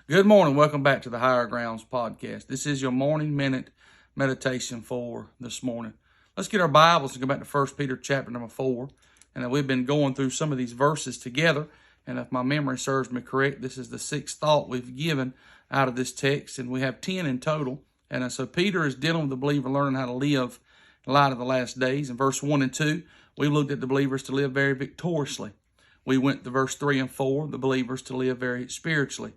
Good morning. Welcome back to the Higher Grounds podcast. This is your morning minute meditation for this morning. Let's get our Bibles and go back to 1 Peter chapter number 4. And we've been going through some of these verses together. And if my memory serves me correct, this is the sixth thought we've given out of this text. And we have 10 in total. And so Peter is dealing with the believer learning how to live in light of the last days. In verse 1 and 2, we looked at the believers to live very victoriously. We went to verse 3 and 4, the believers to live very spiritually.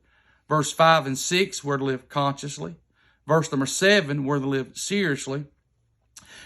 Verse 5 and 6, we're to live consciously. Verse number 7, we're to live seriously.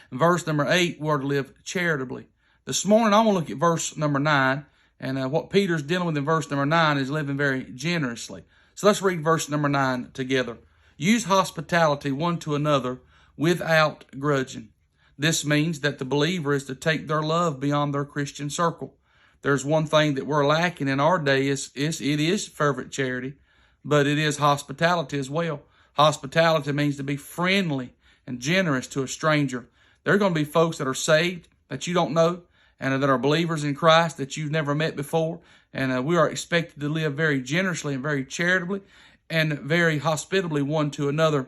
And verse number 8, we're to live charitably. This morning, I want to look at verse number 9. And what Peter's dealing with in verse number 9 is living very generously. So let's read verse number 9 together. Use hospitality one to another without grudging. This means that the believer is to take their love beyond their Christian circle. There's one thing that we're lacking in our day it is fervent charity. But it is hospitality as well. Hospitality means to be friendly and generous to a stranger. There are going to be folks that are saved that you don't know and that are believers in Christ that you've never met before. And we are expected to live very generously and very charitably and very hospitably one to another.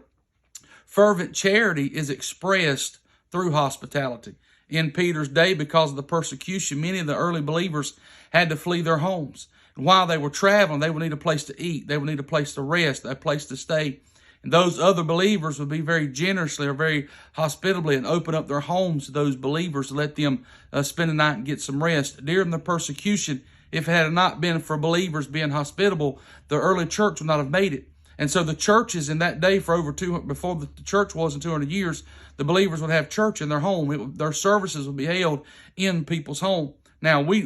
Fervent charity is expressed through hospitality. In Peter's day, because of the persecution, many of the early believers had to flee their homes. And while they were traveling, they would need a place to eat. They would need a place to rest, a place to stay. And those other believers would be very generously or very hospitably and open up their homes to those believers to let them spend the night and get some rest. During the persecution, if it had not been for believers being hospitable, the early church would not have made it. And so the churches in that day for over 200, before the church was in 200 years, the believers would have church in their home. Their services would be held in people's home. Now, we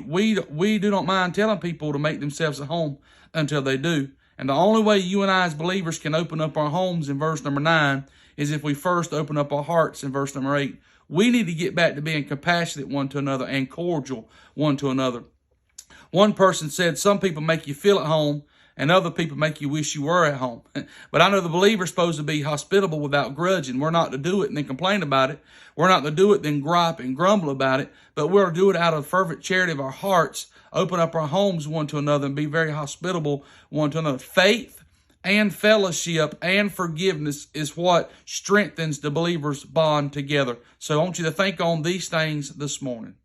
do not mind telling people to make themselves at home until they do. And the only way you and I as believers can open up our homes in verse number 9 is if we first open up our hearts in verse number 8. We need to get back to being compassionate one to another and cordial one to another. One person said, some people make you feel at home and other people make you wish you were at home. But I know the believer's supposed to be hospitable without grudging. We're not to do it and then complain about it. We're not to do it then gripe and grumble about it. But we're to do it out of fervent charity of our hearts, open up our homes one to another and be very hospitable one to another. Faith and fellowship and forgiveness is what strengthens the believer's bond together. So I want you to think on these things this morning.